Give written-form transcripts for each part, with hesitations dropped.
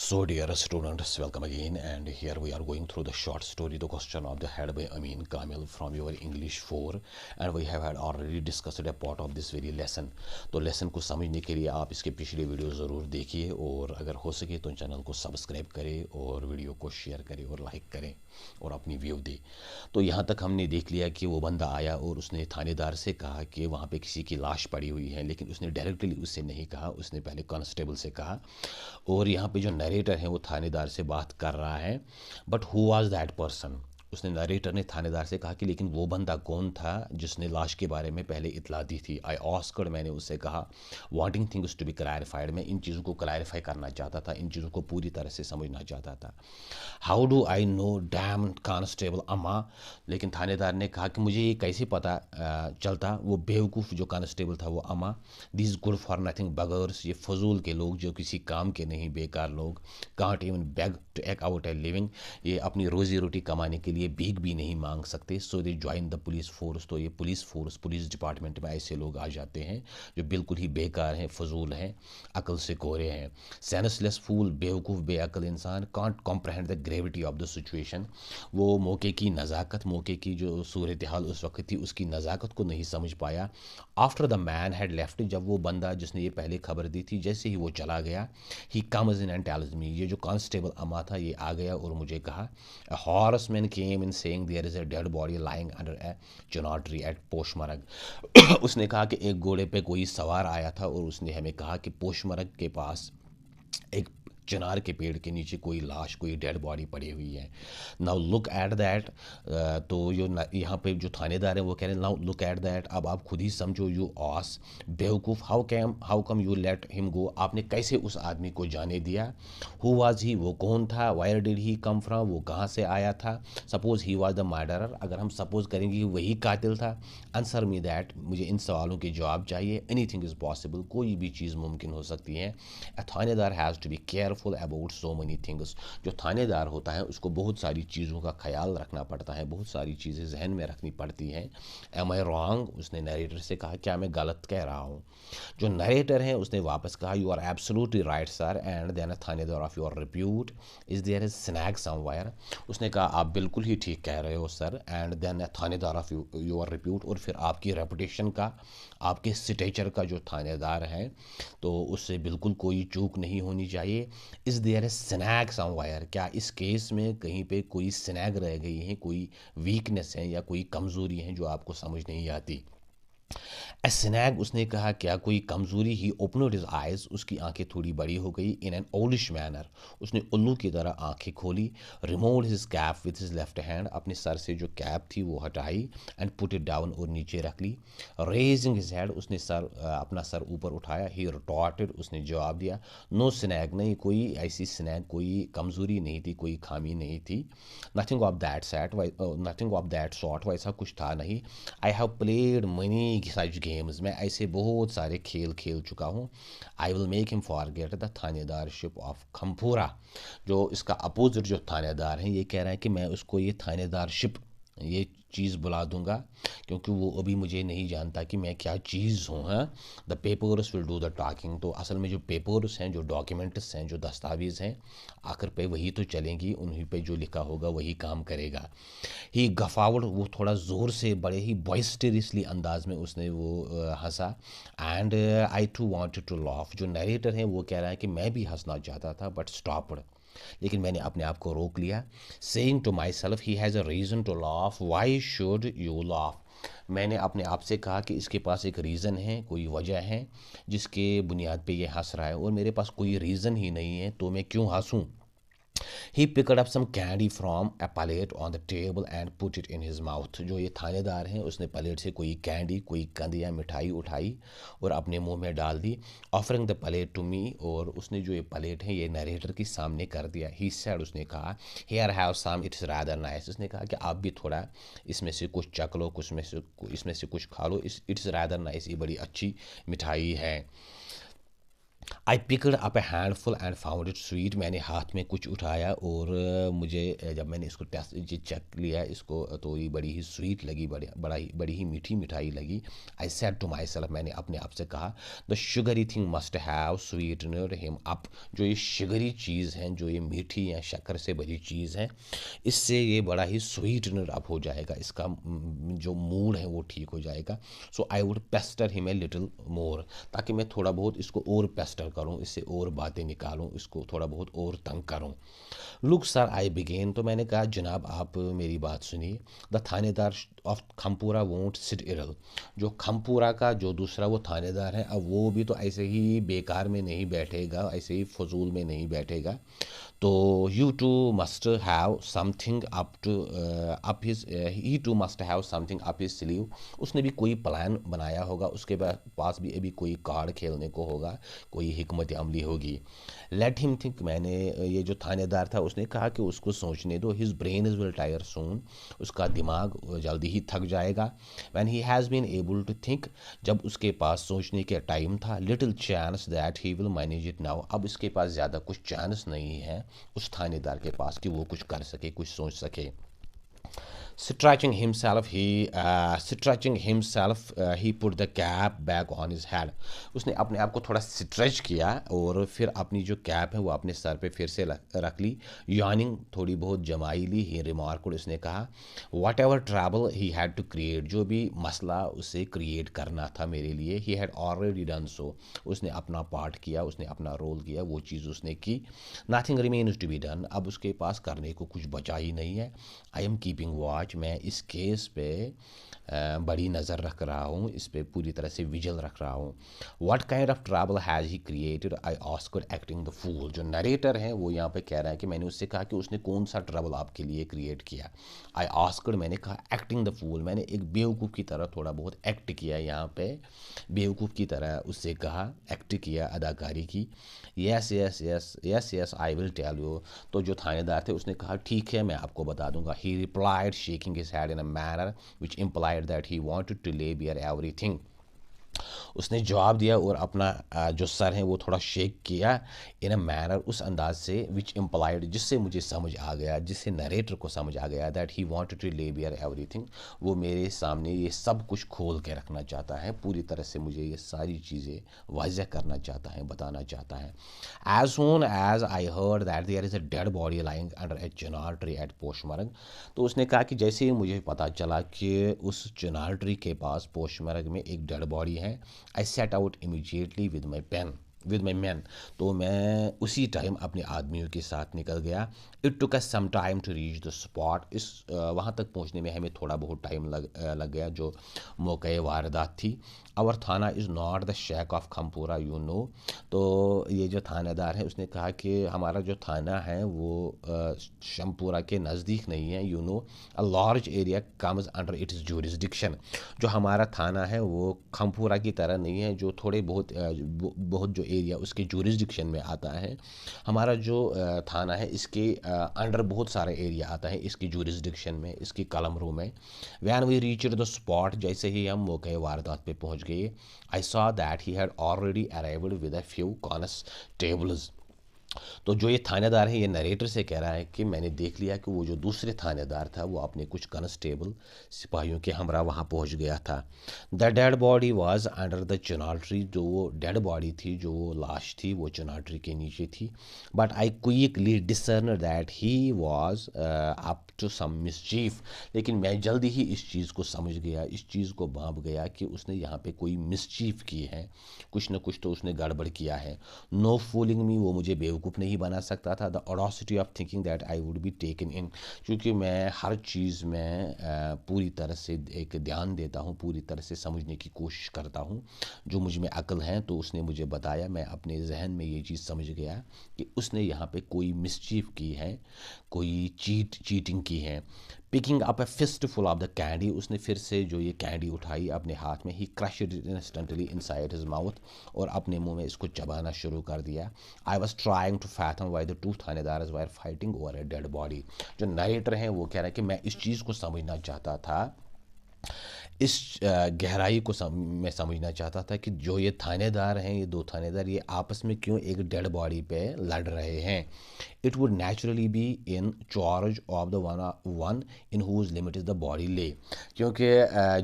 So dear students, welcome again, and here we are going through the short story, The Question of the Head by Amin Kamil from your English 4, and we have had already discussed a part of this very lesson. तो lesson को समझने के लिए आप इसके पिछले video ज़रूर देखिए और अगर हो सके तो चैनल को सब्सक्राइब करें और वीडियो को शेयर करें और लाइक करें और अपनी व्यू दें। तो यहाँ तक हमने देख लिया कि वो बंदा आया और उसने थानेदार से कहा कि वहाँ पे किसी की लाश पड़ी हुई है, लेकिन उसने डायरेक्टली उससे नहीं कहा, उसने पहले कांस्टेबल से कहा। और यहाँ पे जो नरेटर है वो थानेदार से बात कर रहा है, but who was that person. उसने नरेटर ने थानेदार से कहा कि लेकिन वो बंदा कौन था जिसने लाश के बारे में पहले इतला दी थी। आई ऑस्कर्ड, मैंने उससे कहा, wanting things to be clarified, मैं इन चीज़ों को क्लैरिफाई करना चाहता था, इन चीज़ों को पूरी तरह से समझना चाहता था। How do I know dam constable अम्मा, लेकिन थानेदार ने कहा कि मुझे ये कैसे पता चलता, वो बेवकूफ़ जो कांस्टेबल था वो अम्मा, दिस गुड फॉर नथिंग बगर्स, ये फजूल के लोग जो किसी काम के नहीं, बेकार लोग, कांट इवन बैग टू एक आउट ए लिविंग, ये अपनी रोज़ी रोटी कमाने के लिए भीख भी नहीं मांग सकते। So they join the police force, तो ये पुलिस फोर्स, पुलिस डिपार्टमेंट में ऐसे लोग आ जाते हैं जो बिल्कुल ही बेकार हैं, फजूल हैं, अकल से कोरे हैं। सेंसलेस फूल, बेवकूफ़ बेअकल इंसान, can't comprehend the gravity of the situation, वो मौके की नज़ाकत, मौके की जो सूरत हाल उस वक्त थी उसकी नज़ाकत को नहीं समझ पाया। After the man had left, जब वो बंदा जिसने ये पहले खबर दी थी जैसे ही वो चला गया, he comes in and tells me, ये जो कांस्टेबल अमा था ये आ गया और मुझे कहा, a horseman came in saying there is a dead body lying under a chinar tree at Poshmarg. उसने कहा कि एक घोड़े पे कोई सवार आया था और उसने हमें कहा कि पोशमरग के पास एक चिनार के पेड़ के नीचे कोई लाश, कोई डेड बॉडी पड़ी हुई है। नाउ लुक एट दैट, तो यहाँ पे जो थानेदार है वो कह रहे हैं, नाउ लुक एट दैट, अब आप खुद ही समझो, यू ऑस, बेवकूफ़, how come you let him go, आपने कैसे उस आदमी को जाने दिया। हु वाज ही, वो कौन था, wire did he come from, वो कहाँ से आया था। Suppose he was the murderer, अगर हम सपोज़ करेंगे कि वही कातिल था, आंसर मी दैट, मुझे इन सवालों के जवाब चाहिए। एनीथिंग इज़ पॉसिबल, कोई भी चीज़ मुमकिन हो सकती है। अ थानेदार has to be careful about so many things, जो थानेदार होता है उसको बहुत सारी चीज़ों का ख्याल रखना पड़ता है, बहुत सारी चीज़ें जहन में रखनी पड़ती हैं। एम आई रॉन्ग, उसने नरेटर से कहा, क्या मैं गलत कह रहा हूँ। जो नरेटर है उसने वापस कहा, you are absolutely right sir, and then a thanedar of your repute is there is snag somewhere, उसने कहा आप बिल्कुल ही ठीक कह रहे हो sir, and then a thanedar of your repute, और फिर आपकी रेपुटेशन का, आपके स्टेचर का जो थानेदार है तो उससे बिल्कुल कोई चूक नहीं होनी चाहिए। Is there a snag somewhere, क्या इस केस में कहीं पे कोई स्नैग रह गई है, कोई वीकनेस है या कोई कमज़ोरी है जो आपको समझ नहीं आती। स्नैग, उसने कहा क्या कोई कमज़ोरी, ही ओपनड हिज आइज़, उसकी आंखें थोड़ी बड़ी हो गई, इन एन ओलिश मैनर, उसने उल्लू की तरह आंखें खोली। Remove his cap with his left hand, अपने सर से जो कैप थी वो हटाई, एंड पुट इट डाउन, और नीचे रख ली। रेजिंग हिज हेड, उसने अपना सर ऊपर उठाया। ही रिटॉर्टेड, उसने जवाब दिया, नो स्नैग, नहीं कोई ऐसी स्नैग, कोई कमज़ोरी नहीं थी, कोई खामी नहीं थी। Nothing of that set, nothing of that sort, वैसा कुछ था नहीं। I have played many such games, मैं ऐसे बहुत सारे खेल खेल चुका हूँ। I will make him forget the thanedarship of Khampura, जो इसका अपोजिट जो थानेदार है ये कह रहा है कि मैं उसको ये थानेदारशिप, ये चीज़ बुला दूंगा, क्योंकि वो अभी मुझे नहीं जानता कि मैं क्या चीज़ हूँ। हाँ, the papers will do the talking, तो असल में जो पेपर्स हैं, जो डॉक्यूमेंट्स हैं, जो दस्तावेज़ हैं, आखिर पे वही तो चलेंगी, उन्हीं पे जो लिखा होगा वही काम करेगा। ही गफावड़, वो थोड़ा ज़ोर से, बड़े ही बॉइस्टरसली अंदाज में उसने वो हंसा। And I too wanted to laugh, जो नरेटर है वो कह रहा है कि मैं भी हंसना चाहता था बट स्टॉप्ड, लेकिन मैंने अपने आप को रोक लिया। Saying to myself, he has a reason to laugh, why should you laugh, मैंने अपने आप से कहा कि इसके पास एक रीज़न है, कोई वजह है जिसके बुनियाद पे ये हंस रहा है, और मेरे पास कोई रीज़न ही नहीं है तो मैं क्यों हंसूं। ही picked up some candy from a palette on the table and put it in his mouth, जो ये थानेदार हैं उसने पलेट से कोई कैंडी, कोई कंद या मिठाई उठाई और अपने मुंह में डाल दी। Offering the plate to me, और उसने जो ये पलेट है ये नरेटर के सामने कर दिया। ही सेड, उसने कहा, here have some, it's rather nice, उसने कहा कि आप भी थोड़ा इसमें से कुछ चख लो, कुछ में से इसमें से कुछ खा लो, इट्स रादर नाइस, ये बड़ी अच्छी मिठाई है। I picked up A handful and found it sweet. मैंने हाथ में कुछ उठाया और मुझे जब मैंने इसको टेस्ट चेक लिया इसको तो ये बड़ी ही स्वीट लगी, बड़ी ही मीठी मिठाई लगी। I said to myself, मैंने अपने आप से कहा, the sugary thing must have sweetener him up. जो ये शुगरी चीज़ है, जो ये मीठी या शक्कर से भरी चीज़ है, इससे ये बड़ा ही स्वीटनर अप हो जाएगा, इसका जो मूड है वो ठीक हो जाएगा। So I would pester him a little more, ताकि मैं थोड़ा बहुत इसको और पेस्टर करूं, इससे और बातें निकालूं, इसको थोड़ा बहुत और तंग करूं। लुक सर आई बिगेन, तो मैंने कहा जनाब आप मेरी बात सुनिए। द थानेदार ऑफ खमपुरा वोंट सिट इरल। जो खमपुरा का जो दूसरा वो थानेदार है, अब वो भी तो ऐसे ही बेकार में नहीं बैठेगा, ऐसे ही फजूल में नहीं बैठेगा। तो you too must have something up his he too must have something up his sleeve. उसने भी कोई प्लान बनाया होगा, उसके पास भी अभी कोई कार्ड खेलने को होगा, कोई हिकमत अमली होगी। लेट हिम थिंक, मैंने ये जो थानेदार था उसने कहा कि उसको सोचने दो। His brain is will tire soon, उसका दिमाग जल्दी ही थक जाएगा। When he has been able to think, जब उसके पास सोचने के टाइम था। Little chance that he will manage it now, अब इसके पास ज़्यादा कुछ चांस नहीं है उस थानेदार के पास कि वो कुछ कर सके, कुछ सोच सके। Stretching himself, he put the cap back on his head. उसने अपने आप को थोड़ा स्ट्रेच किया और फिर अपनी जो कैप है वो अपने सर पे फिर से रख ली। यार्निंग, थोड़ी बहुत जमाई ली। ही रिमार्क, उसने कहा, whatever trouble he had to create, जो भी मसला उसे क्रिएट करना था मेरे लिए, he had already done so, उसने अपना पार्ट किया, उसने अपना रोल किया, वो चीज़ उसने की। Nothing remains to be done, अब उसके पास करने को कुछ बचा ही नहीं है। आई एम कीपिंग वॉच, मैं इस केस पे बड़ी नज़र रख रहा हूँ, इस पे पूरी तरह से विजिल रख रहा हूँ। What kind of trouble has he created, I asked acting the fool. जो नरेटर है वो यहाँ पे कह रहा है कि मैंने उससे कहा कि उसने कौन सा ट्रबल आपके लिए क्रिएट किया। आई आस्क्ड, मैंने कहा, एक्टिंग द फूल, मैंने एक बेवकूफ़ की तरह थोड़ा बहुत एक्ट किया यहाँ पे, बेवकूफ़ की तरह उससे कहा, एक्ट किया, अदाकारी की। Yes yes yes yes yes I will tell you, तो जो थानेदार थे उसने कहा ठीक है मैं आपको बता दूंगा। He replied shaking his head in a manner which implied that he wanted to lay bare everything. उसने जवाब दिया और अपना जो सर है वो थोड़ा शेक किया, इन अ मैनर, उस अंदाज से, विच इम्प्लाइड, जिससे मुझे समझ आ गया, जिससे नरेटर को समझ आ गया, that he wanted to lay bare everything, वो मेरे सामने ये सब कुछ खोल के रखना चाहता है, पूरी तरह से मुझे ये सारी चीज़ें वाज़ह करना चाहता है, बताना चाहता है। As soon as I heard that there is a dead body lying under a chinar tree at Poshmarg, तो उसने कहा कि जैसे ही मुझे पता चला कि उस चिनार ट्री के पास पोशमर्ग में एक डेड बॉडी है, I set out immediately with my man, तो मैं उसी टाइम अपने आदमियों के साथ निकल गया। It took us some time to reach the spot, इस वहाँ तक पहुँचने में हमें थोड़ा बहुत टाइम लग गया जो मौके वारदात थी। Our thana is not the shake of Khampura, you know, तो ये जो थानेदार है उसने कहा कि हमारा जो थाना है वो शमपुरा के नज़दीक नहीं है, you know, a large area comes under its jurisdiction, जो हमारा थाना है वो खमपुरा की तरह नहीं है, जो थोड़े बहुत जो एरिया उसके ज्यूरिसडिक्शन में आता है। हमारा जो थाना है इसके अंडर बहुत सारा एरिया आता है इसकी ज्यूरिसडिक्शन में, इसकी कलमरू में। When we reached the spot, जैसे ही हम मौके वारदात पे पहुंच गए, I saw that he had already arrived with a few constables, तो जो ये थानेदार है ये नरेटर से कह रहा है कि मैंने देख लिया कि वो जो दूसरे थानेदार था वो अपने कुछ कॉन्स्टेबल सिपाहियों के हमरा वहाँ पहुँच गया था। The dead body was under the Chinar tree, जो वो डेड बॉडी थी, जो वो लाश थी, वो चिनार ट्री के नीचे थी। But I quickly discern that he was up to some mischief, लेकिन मैं जल्दी ही इस चीज़ को समझ गया, इस चीज़ को भांप गया कि उसने यहाँ पे कोई मिसचीफ की है, कुछ न कुछ तो उसने गड़बड़ किया है। नो फूलिंग मी, वो मुझे बेवकूफ़ नहीं बना सकता था। The audacity of thinking that I would be taken in, क्योंकि मैं हर चीज़ में पूरी तरह से एक ध्यान देता हूँ, पूरी तरह से समझने की कोशिश करता हूँ, जो मुझ में अक्ल है। तो उसने मुझे बताया, मैं अपने जहन में ये चीज़ समझ गया कि उसने यहाँ पे कोई मिसचीफ की है, कोई चीटिंग की है। Picking up a fistful of the candy, उसने फिर से जो ये कैंडी उठाई अपने हाथ में, he crushed it instantly inside his mouth, और अपने मुंह में इसको चबाना शुरू कर दिया। I was trying to fathom why the two thanedars were fighting over a dead body. जो नरेटर हैं वो कह रहे हैं कि मैं इस चीज़ को समझना चाहता था इस गहराई को मैं समझना चाहता था कि जो ये थानेदार हैं, ये दो थानेदार, ये आपस में क्यों एक डेड बॉडी पे लड़ रहे हैं। It would naturally be in charge of the one in whose limit is the body lay, क्योंकि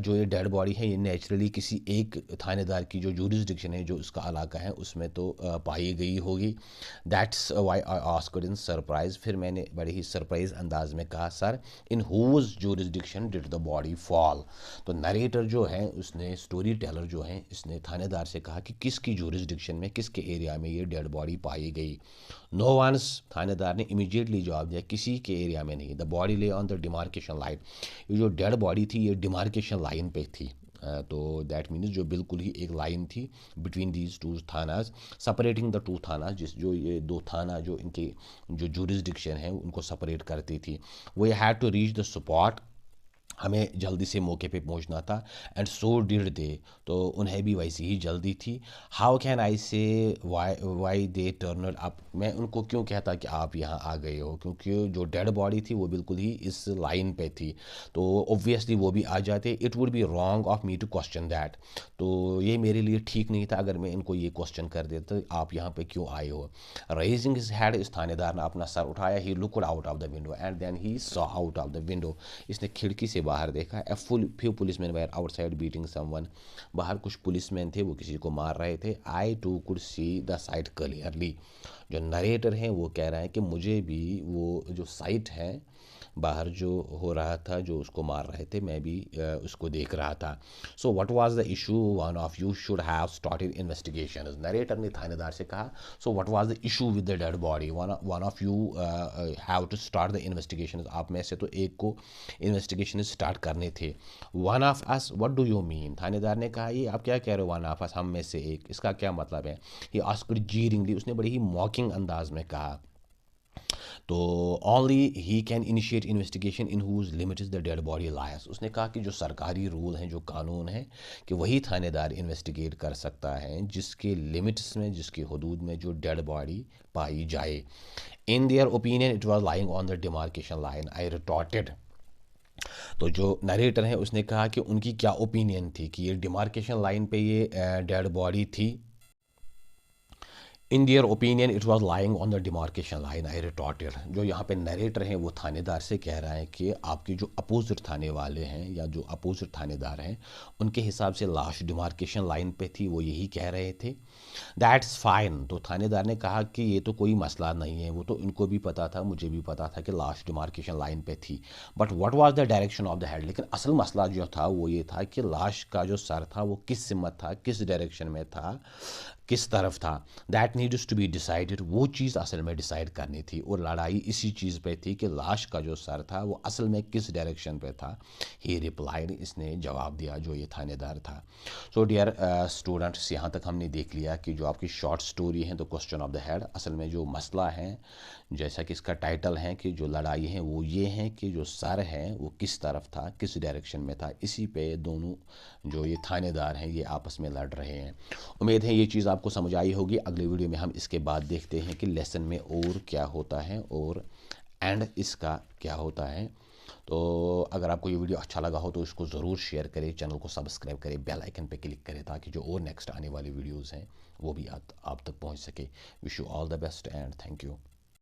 जो ये डेड बॉडी है ये नेचुरली किसी एक थानेदार की जो जूरिसडिक्शन है, जो उसका इलाका है, उसमें तो पाई गई होगी। That's why I asked in surprise. फिर मैंने बड़े ही सरप्राइज अंदाज में कहा, sir in whose jurisdiction did the body fall. तो नरेटर जो है, उसने स्टोरी टेलर जो है, इसने थानेदार से कहा कि किसकी जूरिसडिक्शन में, किसके एरिया में ये डेड बॉडी पाई गई। नो वंस, थानेदार ने इमीडिएटली जवाब दिया, किसी के एरिया में नहीं। द बॉडी ले ऑन द डिमार्केशन लाइन। ये जो डेड बॉडी थी ये डिमार्केशन लाइन पे थी। तो दैट मीन्स जो बिल्कुल ही एक लाइन थी between these two thanas, separating the two thana, जिस जो ये दो थाना जो इनके जो जूरिसडिक्शन है उनको सेपरेट करती थी। We had to reach the spot, हमें जल्दी से मौके पे पहुंचना था। एंड सो डिड दे, तो उन्हें भी वैसी ही जल्दी थी। हाउ कैन आई से वाई दे टर्नड अप। मैं उनको क्यों कहता कि आप यहाँ आ गए हो, क्योंकि जो डेड बॉडी थी वो बिल्कुल ही इस लाइन पे थी, तो ऑब्वियसली वो भी आ जाते। It would be wrong of me to question that. तो ये मेरे लिए ठीक नहीं था अगर मैं इनको ये क्वेश्चन कर देता आप यहाँ पे क्यों आए हो। रेजिंग हिज हेड, इस थानेदार ने अपना सर उठाया। He looked out of the window and then he saw out of the window. इसने खिड़की से बाहर देखा। A few policeman were outside beating someone. बाहर कुछ पुलिसमैन थे, वो किसी को मार रहे थे। I too could see the sight clearly. जो नरेटर हैं वो कह रहे हैं कि मुझे भी वो जो साइट है बाहर जो हो रहा था, जो उसको मार रहे थे, मैं भी उसको देख रहा था। So what was the issue, one of you should have started investigation. Narrator ने थानेदार से कहा, so what was the issue with the dead body, one of you have to start the investigation. आप में से तो एक को इन्वेस्टिगेशन स्टार्ट करने थे। One of us, what do you mean. थानेदार ने कहा, ये आप क्या कह रहे हो, वन ऑफ अस, हम में से एक, इसका क्या मतलब है। ही आस्क्ड जीरिंगली, उसने बड़ी ही मॉकिंग अंदाज में कहा। तो only he can initiate investigation in whose limit is the dead body lies. उसने कहा कि जो सरकारी रूल हैं, जो कानून है, कि वही थानेदार इन्वेस्टिगेट कर सकता है जिसके लिमिट्स में, जिसकी हदूद में जो डेड बॉडी पाई जाए। In their opinion it was lying on the demarcation line. I retorted. तो जो नरेटर है उसने कहा कि उनकी क्या ओपिनियन थी कि ये डिमार्केशन लाइन पे ये डेड बॉडी थी। In their opinion it was lying on the demarcation line. I retorted. जो यहाँ पे नरेटर हैं वो थानेदार से कह रहा है कि आपके जो अपोजिट थाने वाले हैं या जो अपोजिट थानेदार हैं उनके हिसाब से लाश डिमार्केशन लाइन पे थी, वो यही कह रहे थे। That's fine. तो थानेदार ने कहा कि ये तो कोई मसला नहीं है, वो तो इनको भी पता था, मुझे भी पता था कि लाश डिमार्केशन लाइन पे थी। But what was the direction of the head. लेकिन असल मसला जो था वो ये था कि लाश का जो सर था वो किस सिमत था, किस डायरेक्शन में था, किस तरफ था। That needs to be decided. वो चीज़ असल में डिसाइड करनी थी और लड़ाई इसी चीज़ पे थी कि लाश का जो सर था वो असल में किस डायरेक्शन पे था। ही रिप्लाइड, इसने जवाब दिया जो ये थानेदार था। सो डियर स्टूडेंट्स, यहाँ तक हमने देख लिया कि जो आपकी शॉर्ट स्टोरी है the question of the head, असल में जो मसला है, जैसा कि इसका टाइटल है कि जो लड़ाई है वो ये है कि जो सर है वो किस तरफ था, किस डायरेक्शन में था। इसी पे दोनों जो ये थानेदार हैं ये आपस में लड़ रहे हैं। उम्मीद है ये चीज़ आपको समझ आई होगी। अगले वीडियो में हम इसके बाद देखते हैं कि लेसन में और क्या होता है और एंड इसका क्या होता है। तो अगर आपको ये वीडियो अच्छा लगा हो तो इसको ज़रूर शेयर करें, चैनल को सब्सक्राइब करें, बेल आइकन पे क्लिक करें ताकि जो और नेक्स्ट आने वाली वीडियोस हैं वो भी आप तक पहुंच सके। Wish you all the best and thank you.